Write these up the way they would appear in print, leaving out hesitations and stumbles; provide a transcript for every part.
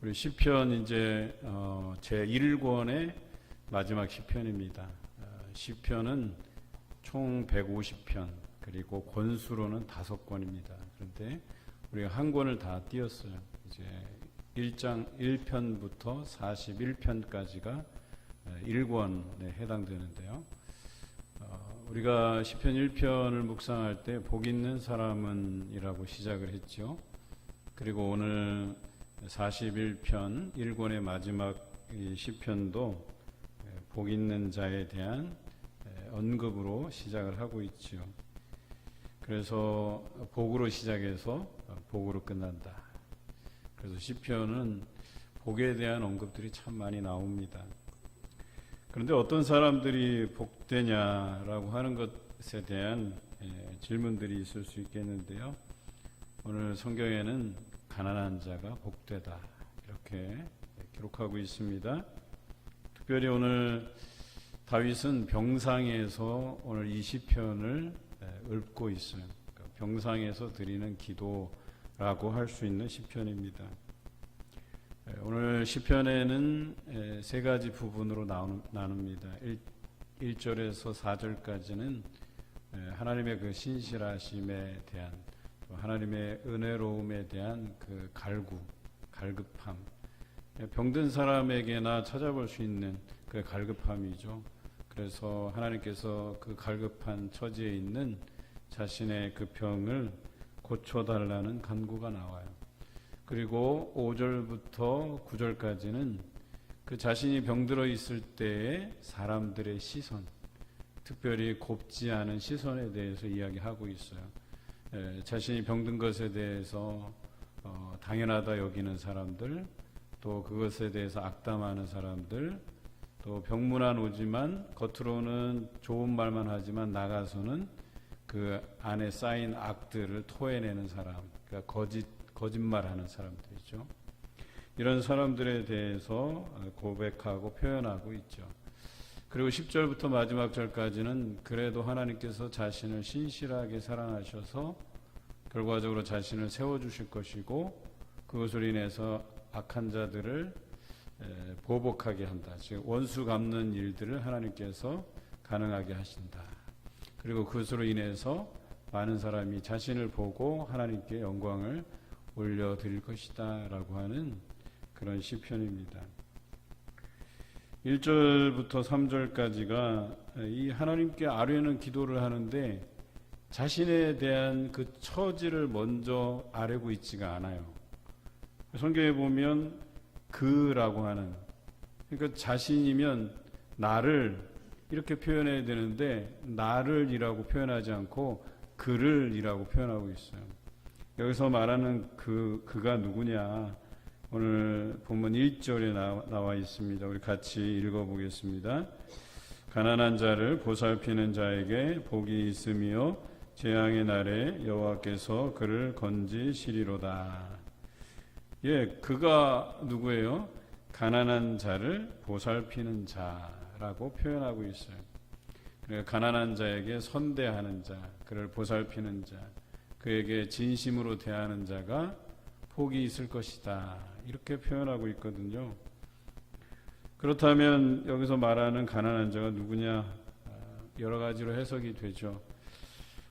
우리 시편 이제 제 1권의 마지막 시편입니다. 시편은 총 150편, 그리고 권수로는 5권입니다. 그런데 우리가 한 권을 다 띄었어요. 이제 1장 1편부터 41편까지가 1권에 해당되는데요. 우리가 시편 1편을 묵상할 때 복 있는 사람은 이라고 시작을 했죠. 그리고 오늘 41편 1권의 마지막 시편도 복 있는 자에 대한 언급으로 시작을 하고 있죠. 그래서 복으로 시작해서 복으로 끝난다. 그래서 시편은 복에 대한 언급들이 참 많이 나옵니다. 그런데 어떤 사람들이 복되냐라고 하는 것에 대한 질문들이 있을 수 있겠는데요. 오늘 성경에는 가난한 자가 복되다 이렇게 기록하고 있습니다. 특별히 오늘 다윗은 병상에서 오늘 이 시편을 읊고 있어요. 병상에서 드리는 기도라고 할 수 있는 시편입니다. 오늘 시편에는 세 가지 부분으로 나눕니다. 1절에서 4절까지는 하나님의 그 신실하심에 대한, 하나님의 은혜로움에 대한 그 갈급함, 병든 사람에게나 찾아볼 수 있는 그 갈급함이죠. 그래서 하나님께서 그 갈급한 처지에 있는 자신의 그 병을 고쳐달라는 간구가 나와요. 그리고 5절부터 9절까지는 그 자신이 병들어 있을 때의 사람들의 시선, 특별히 곱지 않은 시선에 대해서 이야기하고 있어요. 자신이 병든 것에 대해서 당연하다 여기는 사람들, 또 그것에 대해서 악담하는 사람들, 또 병문안 오지만 겉으로는 좋은 말만 하지만 나가서는 그 안에 쌓인 악들을 토해내는 사람, 그러니까 거짓말하는 사람들이죠. 이런 사람들에 대해서 고백하고 표현하고 있죠. 그리고 10절부터 마지막 절까지는 그래도 하나님께서 자신을 신실하게 사랑하셔서 결과적으로 자신을 세워주실 것이고 그것으로 인해서 악한 자들을 보복하게 한다. 즉 원수 갚는 일들을 하나님께서 가능하게 하신다. 그리고 그것으로 인해서 많은 사람이 자신을 보고 하나님께 영광을 올려드릴 것이다 라고 하는 그런 시편입니다. 1절부터 3절까지가 이 하나님께 아뢰는 기도를 하는데 자신에 대한 그 처지를 먼저 아뢰고 있지가 않아요. 성경에 보면 그라고 하는, 그러니까 자신이면 나를 이렇게 표현해야 되는데 나를 이라고 표현하지 않고 그를 이라고 표현하고 있어요. 여기서 말하는 그가 누구냐, 오늘 본문 1절에 나와 있습니다. 우리 같이 읽어보겠습니다. 가난한 자를 보살피는 자에게 복이 있으며 재앙의 날에 여호와께서 그를 건지시리로다. 예, 그가 누구예요? 가난한 자를 보살피는 자라고 표현하고 있어요. 그러니까 가난한 자에게 선대하는 자, 그를 보살피는 자, 그에게 진심으로 대하는 자가 복이 있을 것이다. 이렇게 표현하고 있거든요. 그렇다면 여기서 말하는 가난한 자가 누구냐? 여러 가지로 해석이 되죠.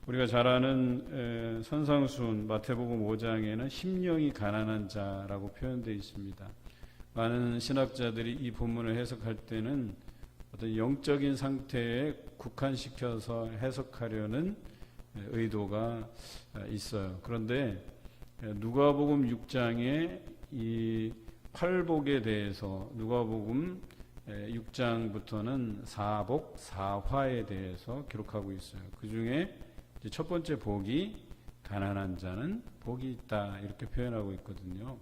우리가 잘 아는 선상순 마태복음 5장에는 심령이 가난한 자라고 표현되어 있습니다. 많은 신학자들이 이 본문을 해석할 때는 어떤 영적인 상태에 국한시켜서 해석하려는 의도가 있어요. 그런데 누가복음 6장에 이 팔복에 대해서 누가복음 6장부터는 사복, 사화에 대해서 기록하고 있어요. 그 중에 첫 번째 복이 가난한 자는 복이 있다 이렇게 표현하고 있거든요.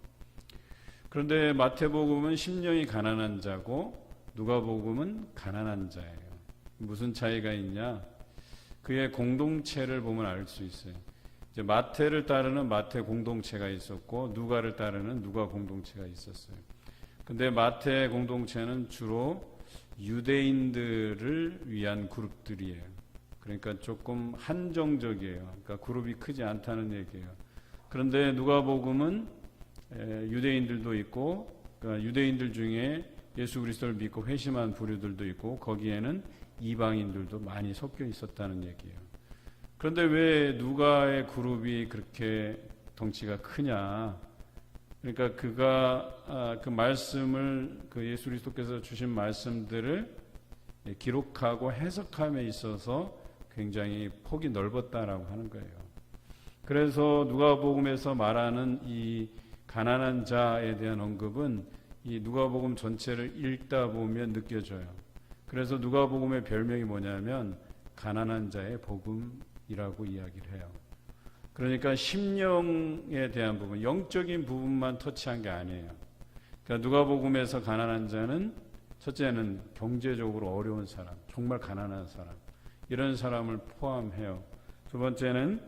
그런데 마태복음은 심령이 가난한 자고 누가복음은 가난한 자예요. 무슨 차이가 있냐? 그의 공동체를 보면 알 수 있어요. 이제 마태를 따르는 마태 공동체가 있었고 누가를 따르는 누가 공동체가 있었어요. 근데 마태 공동체는 주로 유대인들을 위한 그룹들이에요. 그러니까 조금 한정적이에요. 그러니까 그룹이 크지 않다는 얘기예요. 그런데 누가복음은 유대인들도 있고 그러니까 유대인들 중에 예수 그리스도를 믿고 회심한 부류들도 있고 거기에는 이방인들도 많이 섞여 있었다는 얘기예요. 그런데 왜 누가의 그룹이 그렇게 덩치가 크냐? 그러니까 그가 그 말씀을 그 예수 그리스도께서 주신 말씀들을 기록하고 해석함에 있어서 굉장히 폭이 넓었다라고 하는 거예요. 그래서 누가복음에서 말하는 이 가난한 자에 대한 언급은 이 누가복음 전체를 읽다 보면 느껴져요. 그래서 누가복음의 별명이 뭐냐면 가난한 자의 복음이라고 이야기를 해요. 그러니까 심령에 대한 부분, 영적인 부분만 터치한 게 아니에요. 그러니까 누가복음에서 가난한 자는 첫째는 경제적으로 어려운 사람, 정말 가난한 사람, 이런 사람을 포함해요. 두 번째는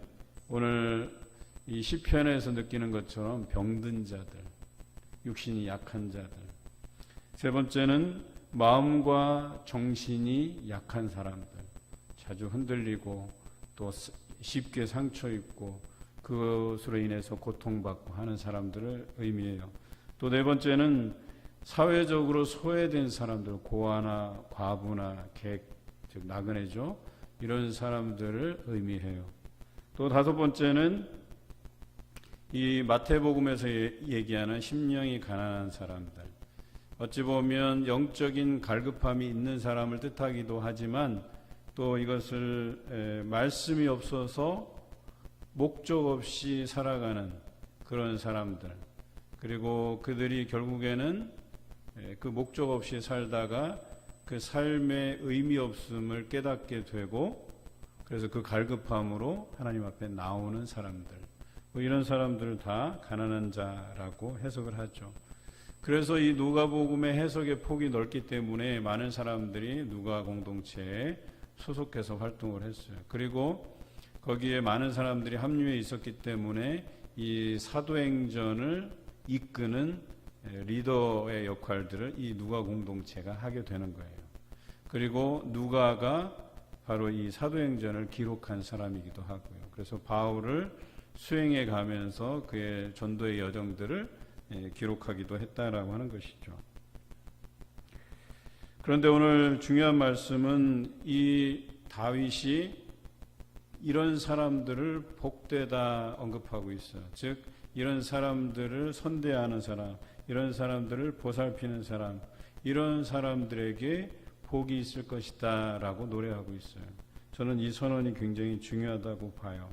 오늘 이 시편에서 느끼는 것처럼 병든 자들, 육신이 약한 자들. 세 번째는 마음과 정신이 약한 사람들, 자주 흔들리고 또 쉽게 상처 입고 그것으로 인해서 고통받고 하는 사람들을 의미해요. 또 네 번째는 사회적으로 소외된 사람들, 고아나 과부나 객, 즉 나그네죠. 이런 사람들을 의미해요. 또 다섯 번째는 이 마태복음에서 얘기하는 심령이 가난한 사람들. 어찌 보면 영적인 갈급함이 있는 사람을 뜻하기도 하지만 또 이것을 말씀이 없어서 목적 없이 살아가는 그런 사람들, 그리고 그들이 결국에는 그 목적 없이 살다가 그 삶의 의미 없음을 깨닫게 되고 그래서 그 갈급함으로 하나님 앞에 나오는 사람들, 이런 사람들을 다 가난한 자라고 해석을 하죠. 그래서 이 누가복음의 해석의 폭이 넓기 때문에 많은 사람들이 누가 공동체에 소속해서 활동을 했어요. 그리고 거기에 많은 사람들이 합류해 있었기 때문에 이 사도행전을 이끄는 리더의 역할들을 이 누가 공동체가 하게 되는 거예요. 그리고 누가가 바로 이 사도행전을 기록한 사람이기도 하고요. 그래서 바울을 수행해 가면서 그의 전도의 여정들을 기록하기도 했다라고 하는 것이죠. 그런데 오늘 중요한 말씀은 이 다윗이 이런 사람들을 복되다 언급하고 있어요. 즉 이런 사람들을 선대하는 사람, 이런 사람들을 보살피는 사람, 이런 사람들에게 복이 있을 것이다 라고 노래하고 있어요. 저는 이 선언이 굉장히 중요하다고 봐요.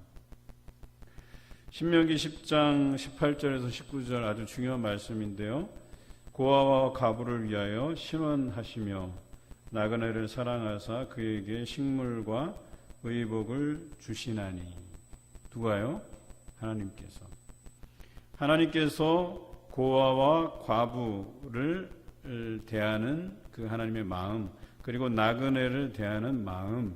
신명기 10장 18절에서 19절 아주 중요한 말씀인데요. 고아와 과부를 위하여 신원하시며 나그네를 사랑하사 그에게 식물과 의복을 주시나니. 누가요? 하나님께서. 하나님께서 고아와 과부를 대하는 그 하나님의 마음, 그리고 나그네를 대하는 마음,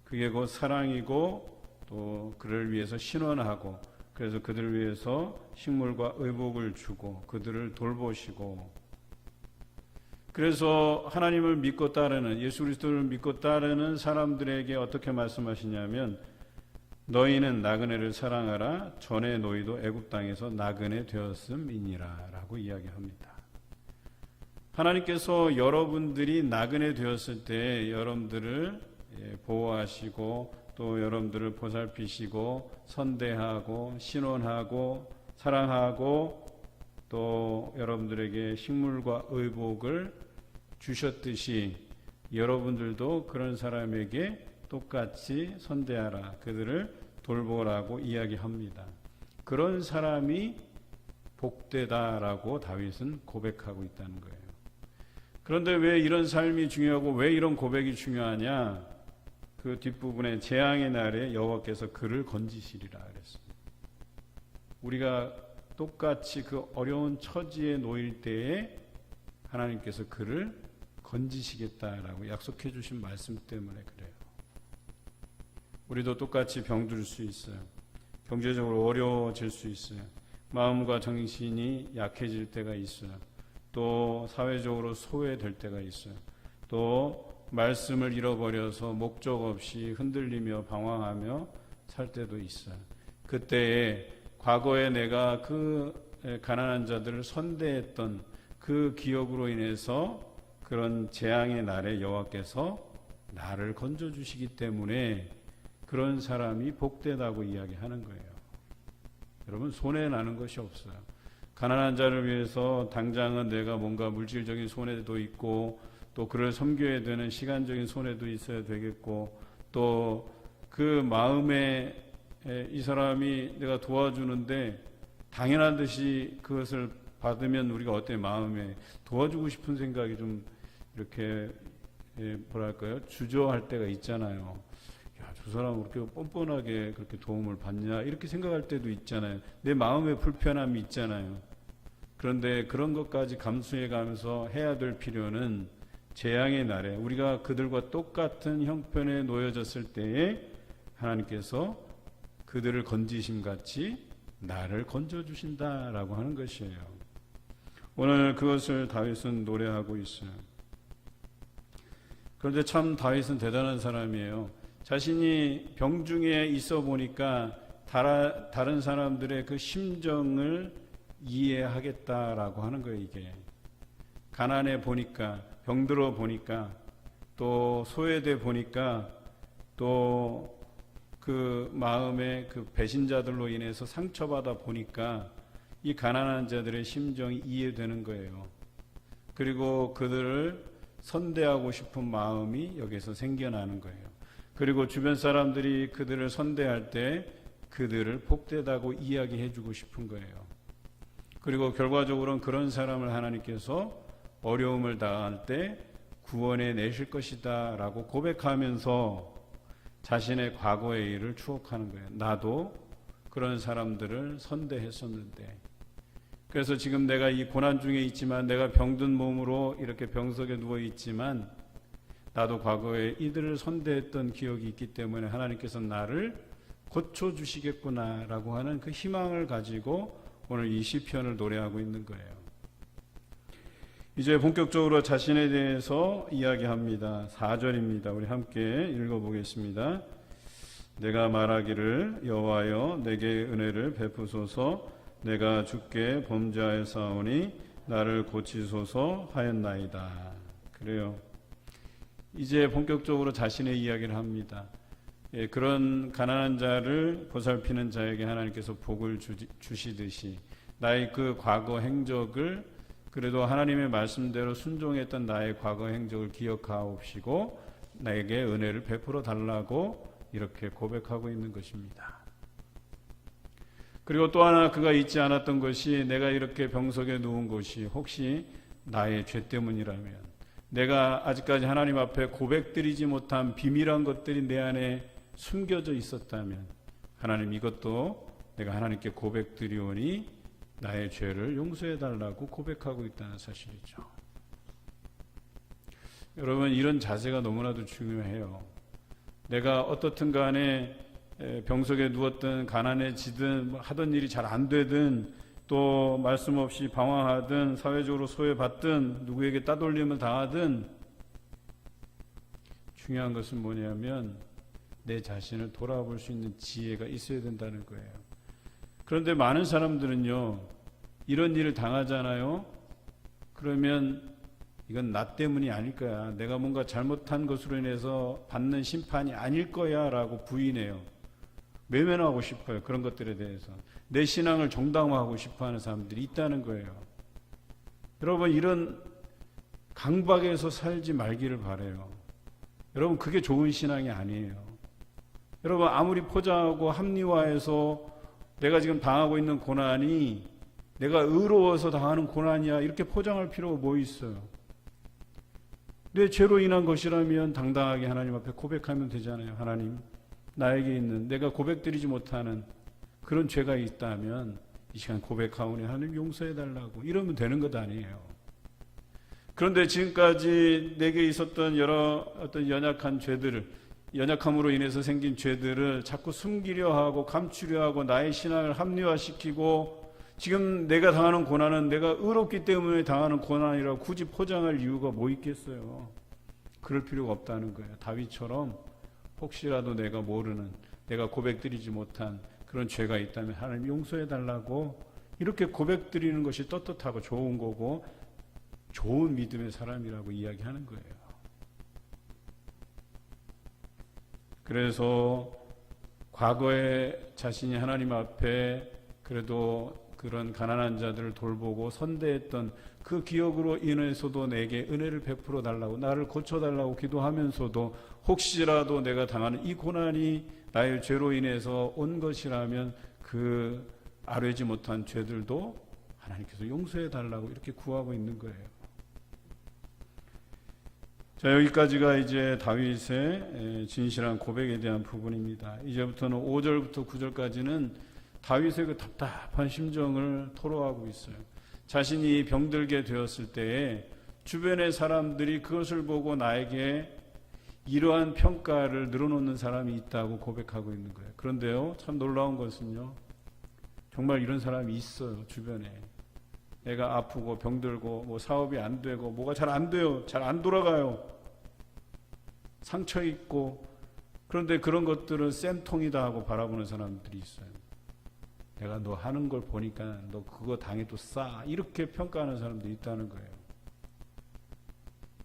그게 곧 사랑이고 또 그를 위해서 신원하고 그래서 그들을 위해서 식물과 의복을 주고 그들을 돌보시고, 그래서 하나님을 믿고 따르는, 예수 그리스도를 믿고 따르는 사람들에게 어떻게 말씀하시냐면 너희는 나그네를 사랑하라. 전에 너희도 애굽 땅에서 나그네 되었음이니라 라고 이야기합니다. 하나님께서 여러분들이 나그네 되었을 때 여러분들을 보호하시고 또 여러분들을 보살피시고 선대하고 신원하고 사랑하고 또 여러분들에게 식물과 의복을 주셨듯이 여러분들도 그런 사람에게 똑같이 선대하라, 그들을 돌보라고 이야기합니다. 그런 사람이 복되다라고 다윗은 고백하고 있다는 거예요. 그런데 왜 이런 삶이 중요하고 왜 이런 고백이 중요하냐? 그 뒷부분에 재앙의 날에 여호와께서 그를 건지시리라 그랬습니다. 우리가 똑같이 그 어려운 처지에 놓일 때에 하나님께서 그를 건지시겠다라고 약속해 주신 말씀 때문에 그래요. 우리도 똑같이 병들 수 있어요. 경제적으로 어려워질 수 있어요. 마음과 정신이 약해질 때가 있어요. 또 사회적으로 소외될 때가 있어요. 또 말씀을 잃어버려서 목적 없이 흔들리며 방황하며 살 때도 있어요. 그때에 과거에 내가 그 가난한 자들을 선대했던 그 기억으로 인해서 그런 재앙의 날에 여호와께서 나를 건져주시기 때문에 그런 사람이 복되다고 이야기하는 거예요. 여러분, 손해나는 것이 없어요. 가난한 자를 위해서 당장은 내가 뭔가 물질적인 손해도 있고 또 그를 섬겨야 되는 시간적인 손해도 있어야 되겠고 또 그 마음에 이 사람이 내가 도와주는데 당연한 듯이 그것을 받으면 우리가 어때 마음에 도와주고 싶은 생각이 좀 이렇게 뭐랄까요? 주저할 때가 있잖아요. 야, 저 사람 그렇게 뻔뻔하게 그렇게 도움을 받냐 이렇게 생각할 때도 있잖아요. 내 마음에 불편함이 있잖아요. 그런데 그런 것까지 감수해 가면서 해야 될 필요는 재앙의 날에 우리가 그들과 똑같은 형편에 놓여졌을 때에 하나님께서 그들을 건지심 같이 나를 건져주신다라고 하는 것이에요. 오늘 그것을 다윗은 노래하고 있어요. 그런데 참 다윗은 대단한 사람이에요. 자신이 병중에 있어 보니까 다른 사람들의 그 심정을 이해하겠다라고 하는 거예요. 이게 가난해 보니까, 병들어 보니까, 또 소외돼 보니까, 또 그 마음에 그 배신자들로 인해서 상처받아 보니까 이 가난한 자들의 심정이 이해되는 거예요. 그리고 그들을 선대하고 싶은 마음이 여기서 생겨나는 거예요. 그리고 주변 사람들이 그들을 선대할 때 그들을 복되다고 이야기해 주고 싶은 거예요. 그리고 결과적으로는 그런 사람을 하나님께서 어려움을 당할 때 구원해 내실 것이다 라고 고백하면서 자신의 과거의 일을 추억하는 거예요. 나도 그런 사람들을 선대했었는데, 그래서 지금 내가 이 고난 중에 있지만, 내가 병든 몸으로 이렇게 병석에 누워 있지만 나도 과거에 이들을 선대했던 기억이 있기 때문에 하나님께서 나를 고쳐주시겠구나 라고 하는 그 희망을 가지고 오늘 이 시편을 노래하고 있는 거예요. 이제 본격적으로 자신에 대해서 이야기합니다. 4절입니다. 우리 함께 읽어보겠습니다. 내가 말하기를 여호와여 내게 은혜를 베푸소서, 내가 주께 범죄하였사오니 나를 고치소서 하였나이다. 그래요. 이제 본격적으로 자신의 이야기를 합니다. 그런 가난한 자를 보살피는 자에게 하나님께서 복을 주시듯이 나의 그 과거 행적을, 그래도 하나님의 말씀대로 순종했던 나의 과거 행적을 기억하옵시고 나에게 은혜를 베풀어 달라고 이렇게 고백하고 있는 것입니다. 그리고 또 하나 그가 잊지 않았던 것이, 내가 이렇게 병석에 누운 것이 혹시 나의 죄 때문이라면, 내가 아직까지 하나님 앞에 고백드리지 못한 비밀한 것들이 내 안에 숨겨져 있었다면 하나님 이것도 내가 하나님께 고백드리오니 나의 죄를 용서해 달라고 고백하고 있다는 사실이죠. 여러분, 이런 자세가 너무나도 중요해요. 내가 어떻든 간에 병석에 누웠든 가난해지든 하던 일이 잘 안 되든 또 말씀 없이 방황하든 사회적으로 소외받든 누구에게 따돌림을 당하든 중요한 것은 뭐냐면 내 자신을 돌아볼 수 있는 지혜가 있어야 된다는 거예요. 그런데 많은 사람들은요, 이런 일을 당하잖아요. 그러면 이건 나 때문이 아닐 거야, 내가 뭔가 잘못한 것으로 인해서 받는 심판이 아닐 거야 라고 부인해요. 외면하고 싶어요. 그런 것들에 대해서 내 신앙을 정당화하고 싶어하는 사람들이 있다는 거예요. 여러분, 이런 강박에서 살지 말기를 바라요. 여러분, 그게 좋은 신앙이 아니에요. 여러분, 아무리 포장하고 합리화해서 내가 지금 당하고 있는 고난이 내가 의로워서 당하는 고난이야 이렇게 포장할 필요가 뭐 있어요? 내 죄로 인한 것이라면 당당하게 하나님 앞에 고백하면 되잖아요. 하나님, 나에게 있는 내가 고백드리지 못하는 그런 죄가 있다면 이 시간 고백하오니 하나님 용서해 달라고 이러면 되는 것 아니에요. 그런데 지금까지 내게 있었던 여러 어떤 연약함으로 인해서 생긴 죄들을 자꾸 숨기려 하고 감추려 하고 나의 신앙을 합리화시키고, 지금 내가 당하는 고난은 내가 의롭기 때문에 당하는 고난이라고 굳이 포장할 이유가 뭐 있겠어요? 그럴 필요가 없다는 거예요. 다윗처럼 혹시라도 내가 모르는, 내가 고백드리지 못한 그런 죄가 있다면 하나님 용서해 달라고 이렇게 고백드리는 것이 떳떳하고 좋은 거고, 좋은 믿음의 사람이라고 이야기하는 거예요. 그래서 과거에 자신이 하나님 앞에 그래도 그런 가난한 자들을 돌보고 선대했던 그 기억으로 인해서도 내게 은혜를 베풀어 달라고, 나를 고쳐달라고 기도하면서도 혹시라도 내가 당하는 이 고난이 나의 죄로 인해서 온 것이라면 그 아뢰지 못한 죄들도 하나님께서 용서해 달라고 이렇게 구하고 있는 거예요. 자, 여기까지가 이제 다윗의 진실한 고백에 대한 부분입니다. 이제부터는 5절부터 9절까지는 다윗의 그 답답한 심정을 토로하고 있어요. 자신이 병들게 되었을 때에 주변의 사람들이 그것을 보고 나에게 이러한 평가를 늘어놓는 사람이 있다고 고백하고 있는 거예요. 그런데요, 참 놀라운 것은요, 정말 이런 사람이 있어요. 주변에 내가 아프고 병들고 뭐 사업이 안 되고 뭐가 잘 안 돼요, 잘 안 돌아가요, 상처 있고, 그런데 그런 것들은 쌤통이다 하고 바라보는 사람들이 있어요. 내가 너 하는 걸 보니까 너 그거 당해도 싸, 이렇게 평가하는 사람도 있다는 거예요.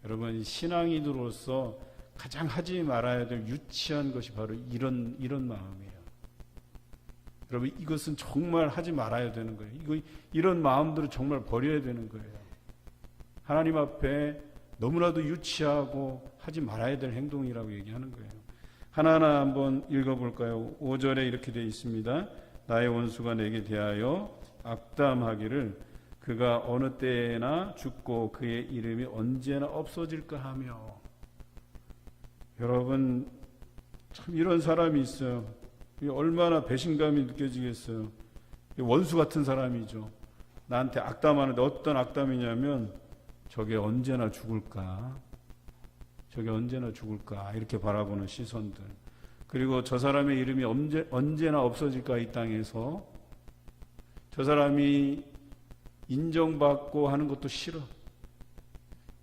여러분, 신앙인으로서 가장 하지 말아야 될 유치한 것이 바로 이런 마음이에요. 여러분, 이것은 정말 하지 말아야 되는 거예요. 이런 마음들을 정말 버려야 되는 거예요. 하나님 앞에 너무나도 유치하고 하지 말아야 될 행동이라고 얘기하는 거예요. 하나하나 한번 읽어볼까요? 5절에 이렇게 되어 있습니다. 나의 원수가 내게 대하여 악담하기를 그가 어느 때나 죽고 그의 이름이 언제나 없어질까 하며. 여러분, 참 이런 사람이 있어요. 얼마나 배신감이 느껴지겠어요. 원수 같은 사람이죠. 나한테 악담하는데 어떤 악담이냐면 저게 언제나 죽을까, 저게 언제나 죽을까, 이렇게 바라보는 시선들. 그리고 저 사람의 이름이 언제나 없어질까, 이 땅에서. 저 사람이 인정받고 하는 것도 싫어.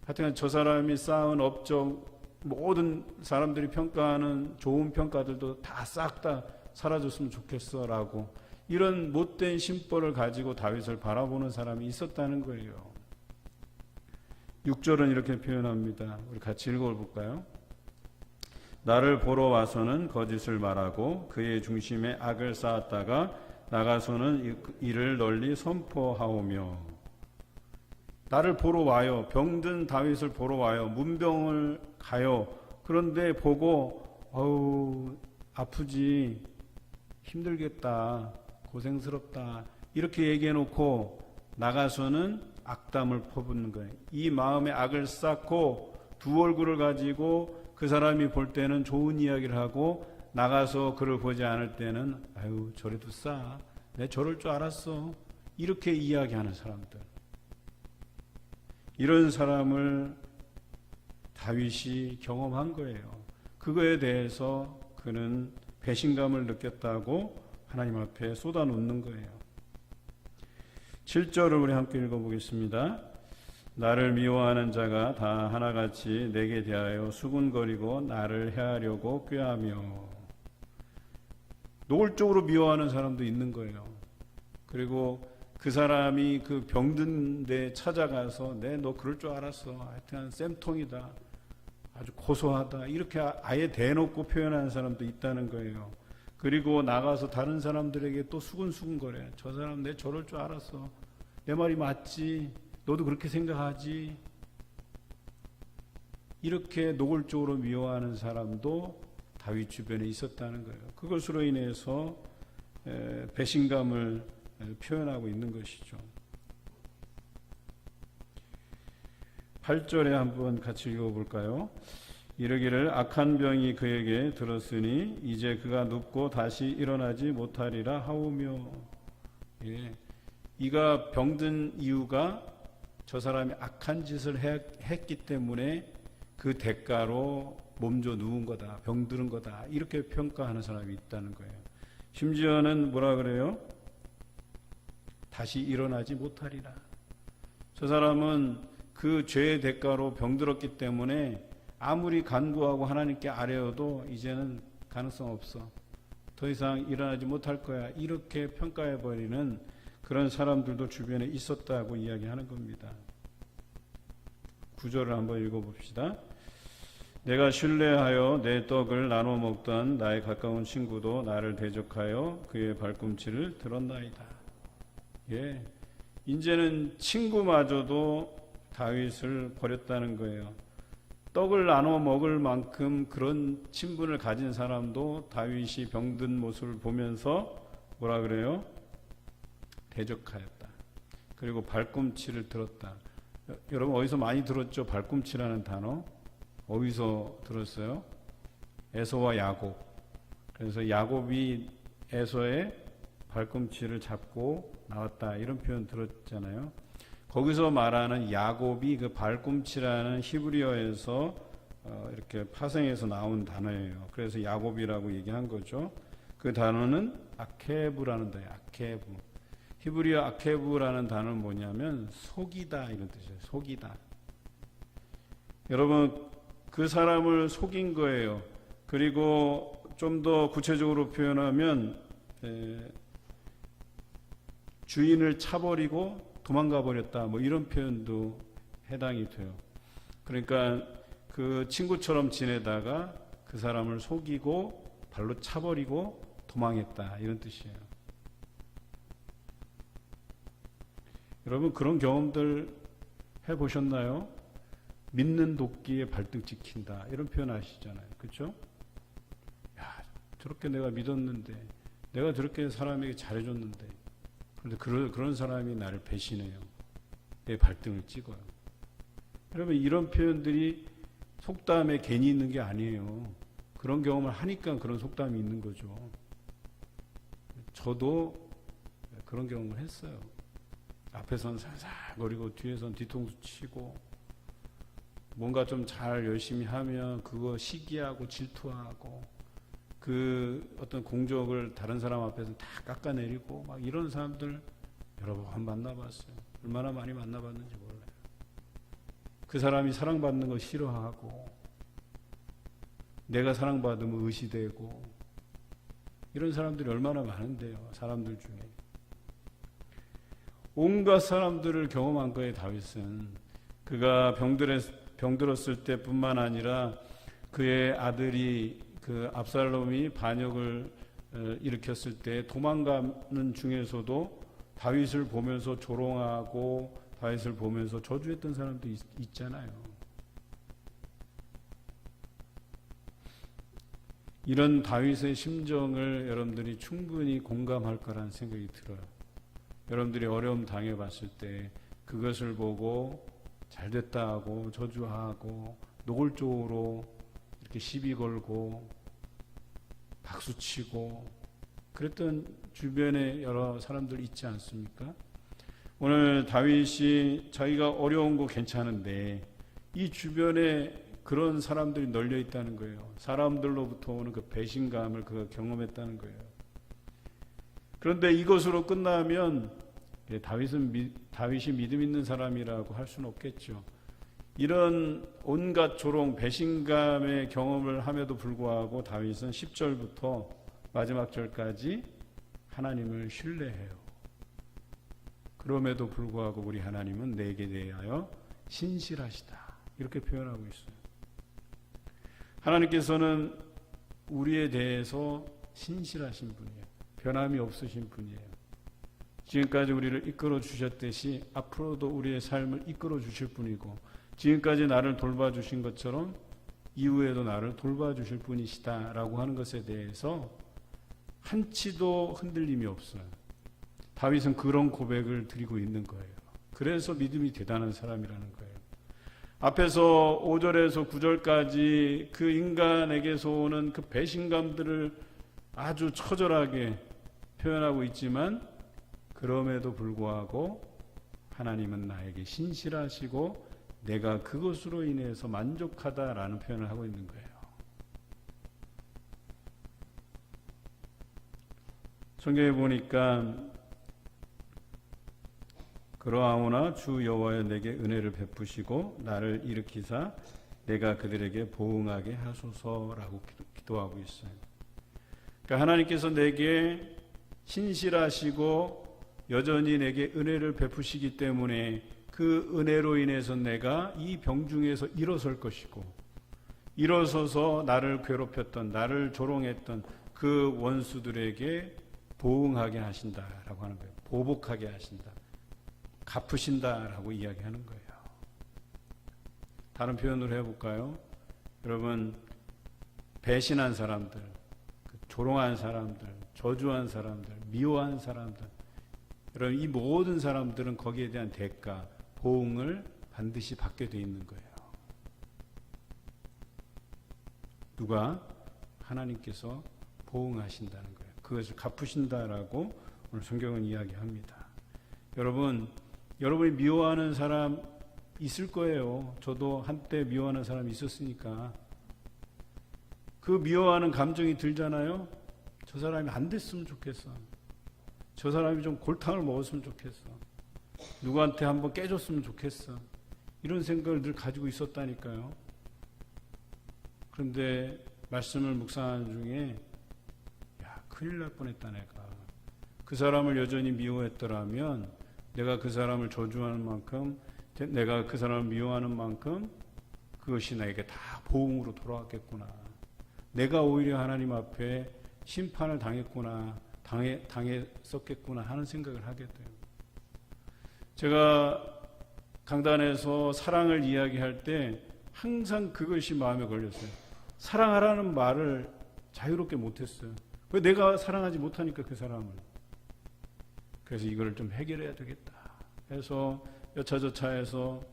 하여튼 저 사람이 쌓은 업적, 모든 사람들이 평가하는 좋은 평가들도 다 싹 다 사라졌으면 좋겠어 라고, 이런 못된 심보를 가지고 다윗을 바라보는 사람이 있었다는 거예요. 6절은 이렇게 표현합니다. 우리 같이 읽어볼까요? 나를 보러 와서는 거짓을 말하고 그의 중심에 악을 쌓았다가 나가서는 이를 널리 선포하오며. 나를 보러 와요. 병든 다윗을 보러 와요. 문병을 가요. 그런데 보고 어우 아프지, 힘들겠다, 고생스럽다, 이렇게 얘기해놓고 나가서는 악담을 퍼붓는 거예요. 이 마음에 악을 쌓고 두 얼굴을 가지고 그 사람이 볼 때는 좋은 이야기를 하고 나가서 그를 보지 않을 때는 아유 저래도 싸, 내 저럴 줄 알았어, 이렇게 이야기하는 사람들. 이런 사람을 다윗이 경험한 거예요. 그거에 대해서 그는 배신감을 느꼈다고 하나님 앞에 쏟아놓는 거예요. 7절을 우리 함께 읽어보겠습니다. 나를 미워하는 자가 다 하나같이 내게 대하여 수군거리고 나를 해하려고 꾀하며. 노골적으로 미워하는 사람도 있는 거예요. 그리고 그 사람이 그 병든 데 찾아가서 너 그럴 줄 알았어, 하여튼 쌤통이다, 아주 고소하다, 이렇게 아예 대놓고 표현하는 사람도 있다는 거예요. 그리고 나가서 다른 사람들에게 또 수근수근거려요. 저 사람 내 저럴 줄 알았어, 내 말이 맞지, 너도 그렇게 생각하지. 이렇게 노골적으로 미워하는 사람도 다윗 주변에 있었다는 거예요. 그것으로 인해서 배신감을 표현하고 있는 것이죠. 8절에 한번 같이 읽어볼까요? 이르기를 악한 병이 그에게 들었으니 이제 그가 눕고 다시 일어나지 못하리라 하오며. 예. 이가 병든 이유가 저 사람이 악한 짓을 했기 때문에 그 대가로 몸져 누운 거다, 병드는 거다, 이렇게 평가하는 사람이 있다는 거예요. 심지어는 뭐라 그래요? 다시 일어나지 못하리라. 저 사람은 그 죄의 대가로 병들었기 때문에 아무리 간구하고 하나님께 아뢰어도 이제는 가능성 없어, 더 이상 일어나지 못할 거야, 이렇게 평가해버리는 그런 사람들도 주변에 있었다고 이야기하는 겁니다. 9절을 한번 읽어봅시다. 내가 신뢰하여 내 떡을 나눠 먹던 나의 가까운 친구도 나를 대적하여 그의 발꿈치를 들었나이다. 예, 이제는 친구마저도 다윗을 버렸다는 거예요. 떡을 나눠 먹을 만큼 그런 친분을 가진 사람도 다윗이 병든 모습을 보면서 뭐라 그래요? 대적하였다. 그리고 발꿈치를 들었다. 여러분 어디서 많이 들었죠? 발꿈치라는 단어. 어디서 들었어요? 에서와 야곱. 그래서 야곱이 에서의 발꿈치를 잡고 나왔다. 이런 표현 들었잖아요. 거기서 말하는 야곱이 그 발꿈치라는 히브리어에서 이렇게 파생해서 나온 단어예요. 그래서 야곱이라고 얘기한 거죠. 그 단어는 아케브라는 단어예요. 아케브. 히브리어 아케브라는 단어는 뭐냐면 속이다 이런 뜻이에요. 속이다. 여러분 그 사람을 속인 거예요. 그리고 좀 더 구체적으로 표현하면 주인을 차버리고 도망가 버렸다. 뭐 이런 표현도 해당이 돼요. 그러니까 그 친구처럼 지내다가 그 사람을 속이고 발로 차버리고 도망했다. 이런 뜻이에요. 여러분 그런 경험들 해보셨나요? 믿는 도끼에 발등 찍힌다. 이런 표현 아시잖아요. 그렇죠? 야, 저렇게 내가 믿었는데 내가 저렇게 사람에게 잘해줬는데 그런데 그런 사람이 나를 배신해요. 내 발등을 찍어요. 여러분 이런 표현들이 속담에 괜히 있는 게 아니에요. 그런 경험을 하니까 그런 속담이 있는 거죠. 저도 그런 경험을 했어요. 앞에서는 살살거리고 뒤에서는 뒤통수 치고 뭔가 좀 잘 열심히 하면 그거 시기하고 질투하고 그 어떤 공적을 다른 사람 앞에서 다 깎아내리고 막 이런 사람들 여러 번 만나봤어요. 얼마나 많이 만나봤는지 몰라요. 그 사람이 사랑받는 거 싫어하고 내가 사랑받으면 의시되고 이런 사람들이 얼마나 많은데요. 사람들 중에. 온갖 사람들을 경험한 거예요. 다윗은. 그가 병들었을 때뿐만 아니라 그의 아들이 그 압살롬이 반역을 일으켰을 때 도망가는 중에서도 다윗을 보면서 조롱하고 다윗을 보면서 저주했던 사람도 있잖아요. 이런 다윗의 심정을 여러분들이 충분히 공감할 거라는 생각이 들어요. 여러분들이 어려움 당해봤을 때 그것을 보고 잘됐다 하고 저주하고 노골적으로 이렇게 시비 걸고 박수치고 그랬던 주변에 여러 사람들 있지 않습니까? 오늘 다윗이 자기가 어려운 거 괜찮은데 이 주변에 그런 사람들이 널려 있다는 거예요. 사람들로부터 오는 그 배신감을 그가 경험했다는 거예요. 그런데 이것으로 끝나면 다윗이 믿음 있는 사람이라고 할 수는 없겠죠. 이런 온갖 조롱, 배신감의 경험을 함에도 불구하고 다윗은 10절부터 마지막 절까지 하나님을 신뢰해요. 그럼에도 불구하고 우리 하나님은 내게 대하여 신실하시다. 이렇게 표현하고 있어요. 하나님께서는 우리에 대해서 신실하신 분이에요. 변함이 없으신 분이에요. 지금까지 우리를 이끌어 주셨듯이 앞으로도 우리의 삶을 이끌어 주실 분이고 지금까지 나를 돌봐주신 것처럼 이후에도 나를 돌봐주실 분이시다라고 하는 것에 대해서 한치도 흔들림이 없어요. 다윗은 그런 고백을 드리고 있는 거예요. 그래서 믿음이 대단한 사람이라는 거예요. 앞에서 5절에서 9절까지 그 인간에게서 오는 그 배신감들을 아주 처절하게 표현하고 있지만 그럼에도 불구하고 하나님은 나에게 신실하시고 내가 그것으로 인해서 만족하다라는 표현을 하고 있는 거예요. 성경에 보니까 그러하오나 주 여호와여 내게 은혜를 베푸시고 나를 일으키사 내가 그들에게 보응하게 하소서라고 기도하고 있어요. 그러니까 하나님께서 내게 신실하시고 여전히 내게 은혜를 베푸시기 때문에 그 은혜로 인해서 내가 이 병중에서 일어설 것이고, 일어서서 나를 괴롭혔던, 나를 조롱했던 그 원수들에게 보응하게 하신다라고 하는 거예요. 보복하게 하신다, 갚으신다라고 이야기하는 거예요. 다른 표현으로 해볼까요? 여러분, 배신한 사람들, 조롱한 사람들, 저주한 사람들, 미워한 사람들, 여러분, 이 모든 사람들은 거기에 대한 대가, 보응을 반드시 받게 돼 있는 거예요. 누가? 하나님께서 보응하신다는 거예요. 그것을 갚으신다라고 오늘 성경은 이야기합니다. 여러분, 여러분이 미워하는 사람 있을 거예요. 저도 한때 미워하는 사람이 있었으니까. 그 미워하는 감정이 들잖아요. 저 사람이 안 됐으면 좋겠어. 저 사람이 좀 골탕을 먹었으면 좋겠어. 누구한테 한번 깨줬으면 좋겠어. 이런 생각을 늘 가지고 있었다니까요. 그런데 말씀을 묵상하는 중에, 야, 큰일 날 뻔했다. 내가 그 사람을 여전히 미워했더라면, 내가 그 사람을 저주하는 만큼, 내가 그 사람을 미워하는 만큼 그것이 나에게 다 보응으로 돌아왔겠구나. 내가 오히려 하나님 앞에 심판을 당했구나, 당했었겠구나 하는 생각을 하게 돼요. 제가 강단에서 사랑을 이야기할 때 항상 그것이 마음에 걸렸어요. 사랑하라는 말을 자유롭게 못했어요. 왜? 내가 사랑하지 못하니까 그 사람을. 그래서 이걸 좀 해결해야 되겠다 해서 여차저차해서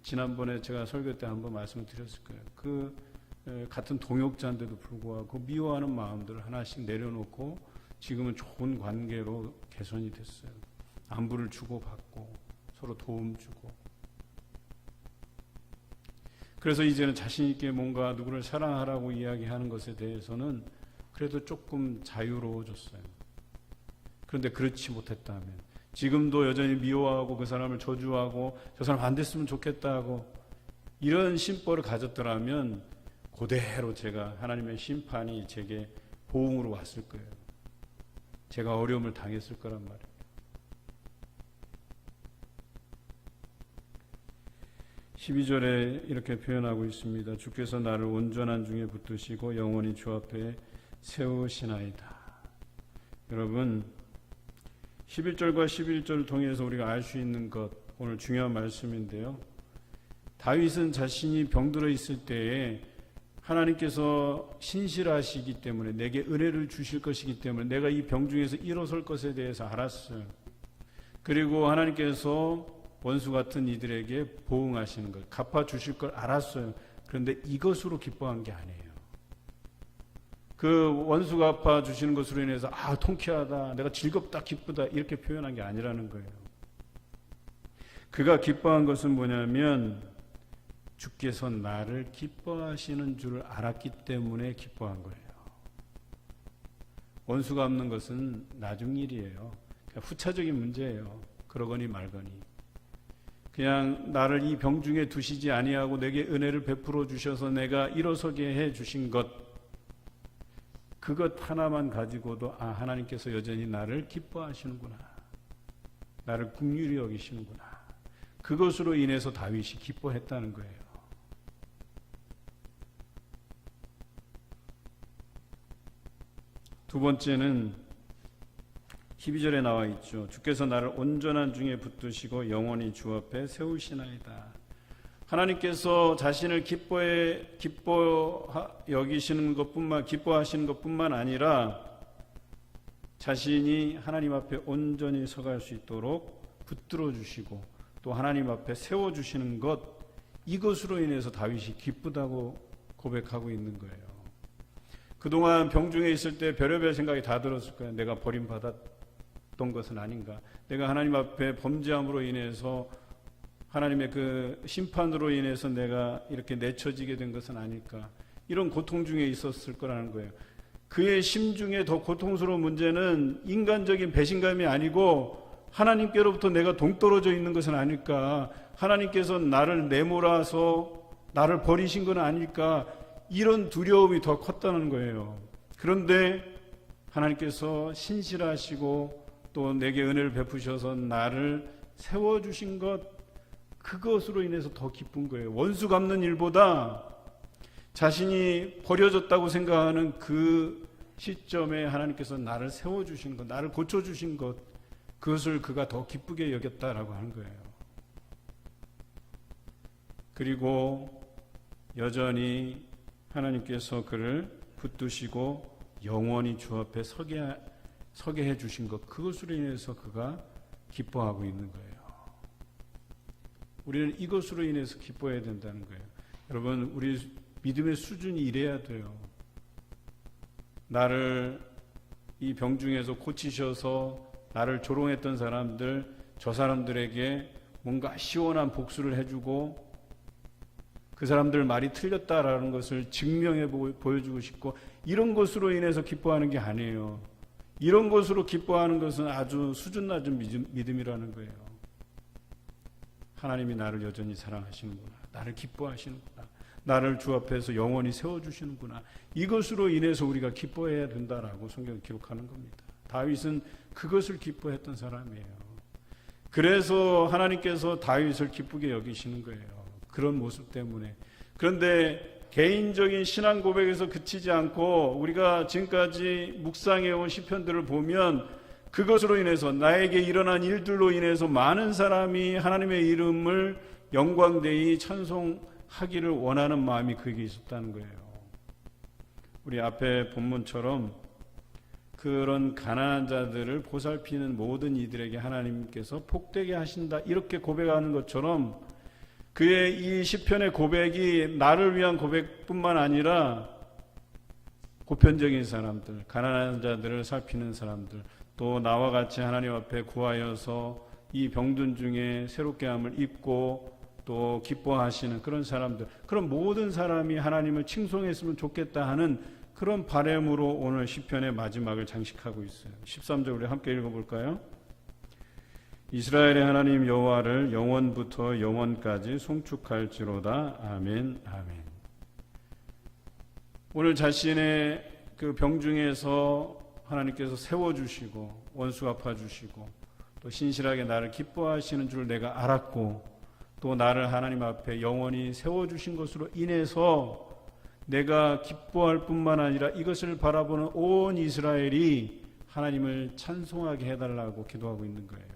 지난번에 제가 설교 때 한번 말씀을 드렸을 거예요. 그 같은 동역자인데도 불구하고 미워하는 마음들을 하나씩 내려놓고 지금은 좋은 관계로 개선이 됐어요. 안부를 주고받고 서로 도움 주고. 그래서 이제는 자신 있게 뭔가 누구를 사랑하라고 이야기하는 것에 대해서는 그래도 조금 자유로워졌어요. 그런데 그렇지 못했다면, 지금도 여전히 미워하고 그 사람을 저주하고 저 사람 안 됐으면 좋겠다고 이런 심보를 가졌더라면 그대로 제가 하나님의 심판이 제게 보응으로 왔을 거예요. 제가 어려움을 당했을 거란 말이에요. 12절에 이렇게 표현하고 있습니다. 주께서 나를 온전한 중에 붙드시고 영원히 주 앞에 세우시나이다. 여러분, 11절과 11절을 통해서 우리가 알 수 있는 것, 오늘 중요한 말씀인데요. 다윗은 자신이 병들어 있을 때에 하나님께서 신실하시기 때문에, 내게 은혜를 주실 것이기 때문에 내가 이 병 중에서 일어설 것에 대해서 알았어요. 그리고 하나님께서 원수 같은 이들에게 보응하시는 것, 갚아주실 걸 알았어요. 그런데 이것으로 기뻐한 게 아니에요. 그 원수가 갚아주시는 것으로 인해서 통쾌하다, 내가 즐겁다, 기쁘다 이렇게 표현한 게 아니라는 거예요. 그가 기뻐한 것은 뭐냐면 주께서 나를 기뻐하시는 줄 알았기 때문에 기뻐한 거예요. 원수가 갚는 것은 나중 일이에요. 그냥 후차적인 문제예요. 그러거니 말거니. 그냥 나를 이 병 중에 두시지 아니하고 내게 은혜를 베풀어 주셔서 내가 일어서게 해 주신 것, 그것 하나만 가지고도 하나님께서 여전히 나를 기뻐하시는구나, 나를 긍휼히 여기시는구나, 그것으로 인해서 다윗이 기뻐했다는 거예요. 두 번째는 12절에 나와 있죠. 주께서 나를 온전한 중에 붙드시고 영원히 주 앞에 세우시나이다. 하나님께서 자신을 여기시는 것뿐만, 기뻐하시는 것뿐만 아니라 자신이 하나님 앞에 온전히 서갈 수 있도록 붙들어 주시고 또 하나님 앞에 세워 주시는 것, 이것으로 인해서 다윗이 기쁘다고 고백하고 있는 거예요. 그동안 병중에 있을 때 별의별 생각이 다 들었을 거예요. 내가 버림받았던 것은 아닌가, 내가 하나님 앞에 범죄함으로 인해서 하나님의 그 심판으로 인해서 내가 이렇게 내쳐지게 된 것은 아닐까, 이런 고통 중에 있었을 거라는 거예요. 그의 심중에 더 고통스러운 문제는 인간적인 배신감이 아니고 하나님께로부터 내가 동떨어져 있는 것은 아닐까, 하나님께서 나를 내몰아서 나를 버리신 건 아닐까, 이런 두려움이 더 컸다는 거예요. 그런데 하나님께서 신실하시고 또 내게 은혜를 베푸셔서 나를 세워주신 것, 그것으로 인해서 더 기쁜 거예요. 원수 갚는 일보다 자신이 버려졌다고 생각하는 그 시점에 하나님께서 나를 세워주신 것, 나를 고쳐주신 것, 그것을 그가 더 기쁘게 여겼다라고 하는 거예요. 그리고 여전히 하나님께서 그를 붙드시고 영원히 주 앞에 서게 해주신 것, 그것으로 인해서 그가 기뻐하고 있는 거예요. 우리는 이것으로 인해서 기뻐해야 된다는 거예요. 여러분, 우리 믿음의 수준이 이래야 돼요. 나를 이 병중에서 고치셔서 나를 조롱했던 사람들, 저 사람들에게 뭔가 시원한 복수를 해주고 그 사람들 말이 틀렸다라는 것을 증명해 보여주고 싶고, 이런 것으로 인해서 기뻐하는 게 아니에요. 이런 것으로 기뻐하는 것은 아주 수준 낮은 믿음이라는 거예요. 하나님이 나를 여전히 사랑하시는구나, 나를 기뻐하시는구나, 나를 주 앞에서 영원히 세워주시는구나, 이것으로 인해서 우리가 기뻐해야 된다라고 성경이 기록하는 겁니다. 다윗은 그것을 기뻐했던 사람이에요. 그래서 하나님께서 다윗을 기쁘게 여기시는 거예요. 그런 모습 때문에. 그런데 개인적인 신앙 고백에서 그치지 않고 우리가 지금까지 묵상해온 시편들을 보면 그것으로 인해서, 나에게 일어난 일들로 인해서 많은 사람이 하나님의 이름을 영광되이 찬송하기를 원하는 마음이 그에게 있었다는 거예요. 우리 앞에 본문처럼 그런 가난한 자들을 보살피는 모든 이들에게 하나님께서 복되게 하신다, 이렇게 고백하는 것처럼 그의 이 시편의 고백이 나를 위한 고백뿐만 아니라 보편적인 사람들, 가난한 자들을 살피는 사람들, 또 나와 같이 하나님 앞에 구하여서 이 병든 중에 새롭게 함을 입고 또 기뻐하시는 그런 사람들, 그런 모든 사람이 하나님을 칭송했으면 좋겠다 하는 그런 바람으로 오늘 시편의 마지막을 장식하고 있어요. 13절 우리 함께 읽어볼까요? 이스라엘의 하나님 여호와를 영원부터 영원까지 송축할지로다. 아멘, 아멘. 오늘 자신의 그 병중에서 하나님께서 세워주시고 원수 갚아주시고 또 신실하게 나를 기뻐하시는 줄 내가 알았고, 또 나를 하나님 앞에 영원히 세워주신 것으로 인해서 내가 기뻐할 뿐만 아니라 이것을 바라보는 온 이스라엘이 하나님을 찬송하게 해달라고 기도하고 있는 거예요.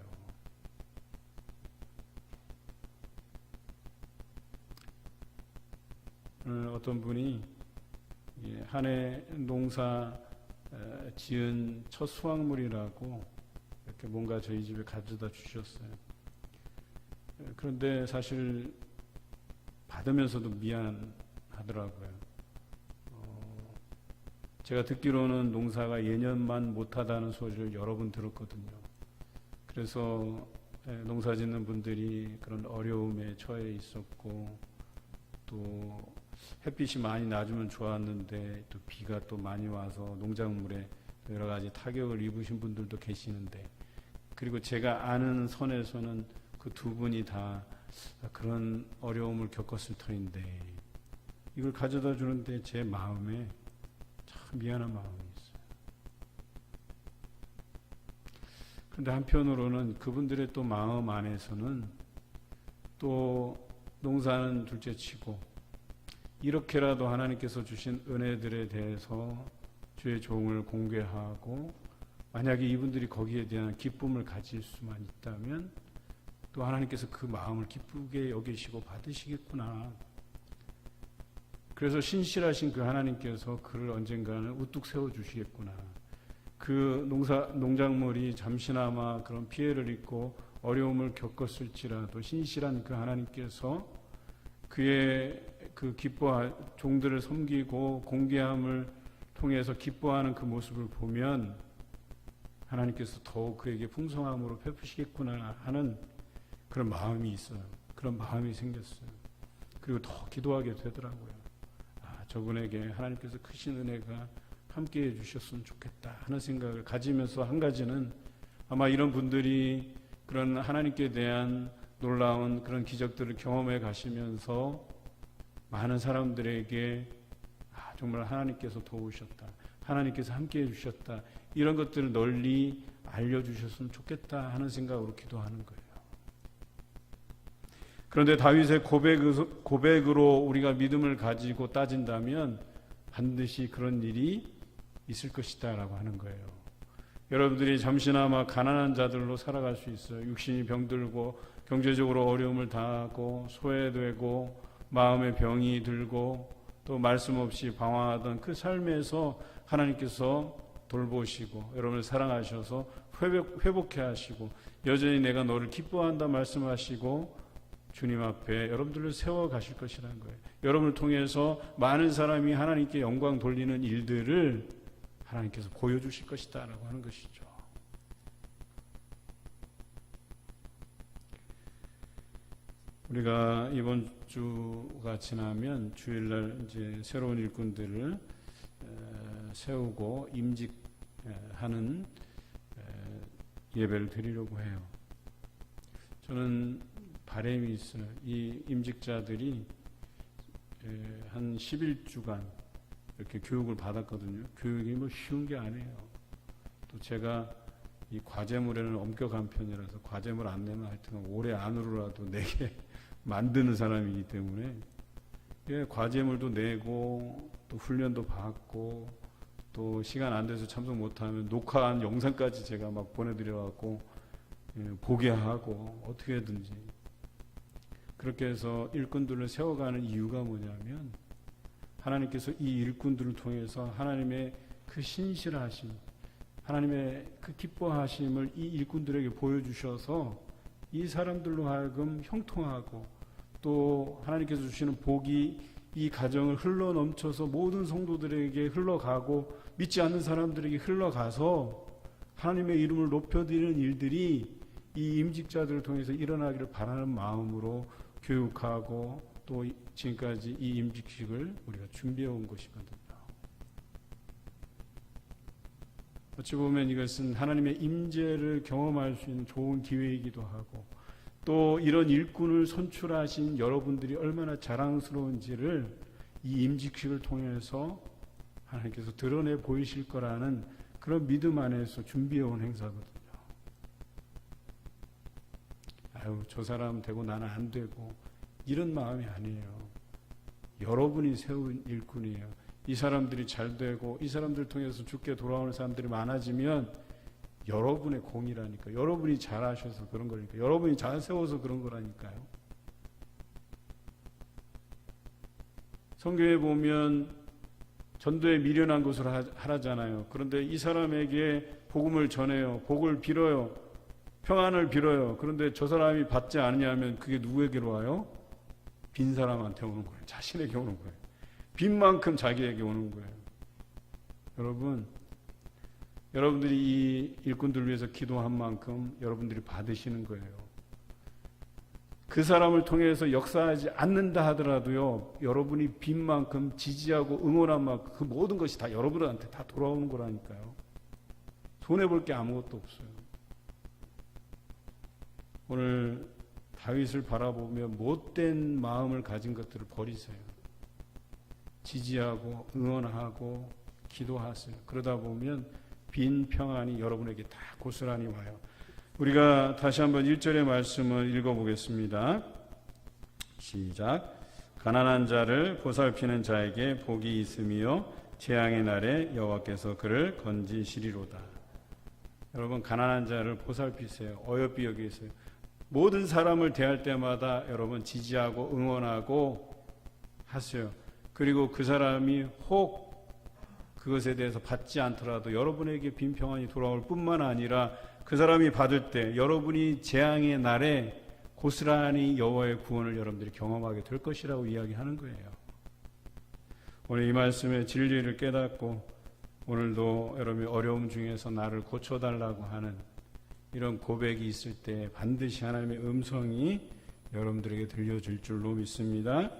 어떤 분이 한 해 농사 지은 첫 수확물이라고 이렇게 뭔가 저희 집에 가져다 주셨어요. 그런데 사실 받으면서도 미안하더라고요. 제가 듣기로는 농사가 예년만 못하다는 소리를 여러 번 들었거든요. 그래서 농사 짓는 분들이 그런 어려움에 처해 있었고, 또 햇빛이 많이 나주면 좋았는데 또 비가 또 많이 와서 농작물에 여러 가지 타격을 입으신 분들도 계시는데, 그리고 제가 아는 선에서는 그 두 분이 다 그런 어려움을 겪었을 터인데 이걸 가져다 주는데 제 마음에 참 미안한 마음이 있어요. 그런데 한편으로는 그분들의 또 마음 안에서는 또 농사는 둘째치고 이렇게라도 하나님께서 주신 은혜들에 대해서 주의 종을 공개하고, 만약에 이분들이 거기에 대한 기쁨을 가질 수만 있다면 또 하나님께서 그 마음을 기쁘게 여기시고 받으시겠구나. 그래서 신실하신 그 하나님께서 그를 언젠가는 우뚝 세워주시겠구나. 그 농작물이 잠시나마 그런 피해를 입고 어려움을 겪었을지라도 신실한 그 하나님께서 그의 그 종들을 섬기고 공개함을 통해서 기뻐하는 그 모습을 보면 하나님께서 더욱 그에게 풍성함으로 베푸시겠구나 하는 그런 마음이 있어요. 그런 마음이 생겼어요. 그리고 더 기도하게 되더라고요. 저분에게 하나님께서 크신 은혜가 함께해 주셨으면 좋겠다 하는 생각을 가지면서, 한 가지는 아마 이런 분들이 그런 하나님께 대한 놀라운 그런 기적들을 경험해 가시면서 많은 사람들에게 정말 하나님께서 도우셨다, 하나님께서 함께해 주셨다, 이런 것들을 널리 알려주셨으면 좋겠다 하는 생각으로 기도하는 거예요. 그런데 다윗의 고백으로 우리가 믿음을 가지고 따진다면 반드시 그런 일이 있을 것이다 라고 하는 거예요. 여러분들이 잠시나마 가난한 자들로 살아갈 수 있어요. 육신이 병들고 경제적으로 어려움을 당하고 소외되고 마음의 병이 들고 또 말씀 없이 방황하던 그 삶에서 하나님께서 돌보시고 여러분을 사랑하셔서 회복해 하시고 여전히 내가 너를 기뻐한다 말씀하시고 주님 앞에 여러분들을 세워 가실 것이라는 거예요. 여러분을 통해서 많은 사람이 하나님께 영광 돌리는 일들을 하나님께서 보여주실 것이다 라고 하는 것이죠. 우리가 이번 주가 지나면 주일날 이제 새로운 일꾼들을 세우고 임직하는 예배를 드리려고 해요. 저는 바람이 있어요. 이 임직자들이 한 11주간 이렇게 교육을 받았거든요. 교육이 뭐 쉬운 게 아니에요. 또 제가 이 과제물에는 엄격한 편이라서 과제물 안 내면 하여튼 올해 안으로라도 내게 만드는 사람이기 때문에 과제물도 내고 또 훈련도 받고 또 시간 안 돼서 참석 못하면 녹화한 영상까지 제가 막 보내드려갖고 보게 하고 어떻게든지 그렇게 해서 일꾼들을 세워가는 이유가 뭐냐면 하나님께서 이 일꾼들을 통해서 하나님의 그 신실하심, 하나님의 그 기뻐하심을 이 일꾼들에게 보여주셔서 이 사람들로 하여금 형통하고 또 하나님께서 주시는 복이 이 가정을 흘러넘쳐서 모든 성도들에게 흘러가고 믿지 않는 사람들에게 흘러가서 하나님의 이름을 높여드리는 일들이 이 임직자들을 통해서 일어나기를 바라는 마음으로 교육하고 또 지금까지 이 임직식을 우리가 준비해 온 것이거든요. 어찌 보면 이것은 하나님의 임재를 경험할 수 있는 좋은 기회이기도 하고 또 이런 일꾼을 선출하신 여러분들이 얼마나 자랑스러운지를 이 임직식을 통해서 하나님께서 드러내 보이실 거라는 그런 믿음 안에서 준비해 온 행사거든요. 아유, 저 사람 되고 나는 안 되고 이런 마음이 아니에요. 여러분이 세운 일꾼이에요. 이 사람들이 잘 되고 이 사람들 통해서 주께 돌아오는 사람들이 많아지면 여러분의 공이라니까. 여러분이 잘하셔서 그런 거니까. 여러분이 잘 세워서 그런 거라니까요. 성경에 보면 전도에 미련한 것을 하라잖아요. 그런데 이 사람에게 복음을 전해요. 복을 빌어요. 평안을 빌어요. 그런데 저 사람이 받지 않느냐면 그게 누구에게로 와요? 빈 사람한테 오는 거예요. 자신에게 오는 거예요. 빈 만큼 자기에게 오는 거예요. 여러분들이 이 일꾼들을 위해서 기도한 만큼 여러분들이 받으시는 거예요. 그 사람을 통해서 역사하지 않는다 하더라도요, 여러분이 빈 만큼 지지하고 응원한 만큼 그 모든 것이 다 여러분한테 다 돌아오는 거라니까요. 손해볼 게 아무것도 없어요. 오늘 다윗을 바라보며 못된 마음을 가진 것들을 버리세요. 지지하고 응원하고 기도하세요. 그러다 보면 빈 평안이 여러분에게 다 고스란히 와요. 우리가 다시 한번 1절의 말씀을 읽어보겠습니다. 시작. 가난한 자를 보살피는 자에게 복이 있으며 재앙의 날에 여호와께서 그를 건지시리로다. 여러분, 가난한 자를 보살피세요. 어여삐 여기세요. 모든 사람을 대할 때마다 여러분 지지하고 응원하고 하세요. 그리고 그 사람이 혹 그것에 대해서 받지 않더라도 여러분에게 빈 평안이 돌아올 뿐만 아니라 그 사람이 받을 때 여러분이 재앙의 날에 고스란히 여호와의 구원을 여러분들이 경험하게 될 것이라고 이야기하는 거예요. 오늘 이 말씀의 진리를 깨닫고 오늘도 여러분이 어려움 중에서 나를 고쳐달라고 하는 이런 고백이 있을 때 반드시 하나님의 음성이 여러분들에게 들려질 줄로 믿습니다.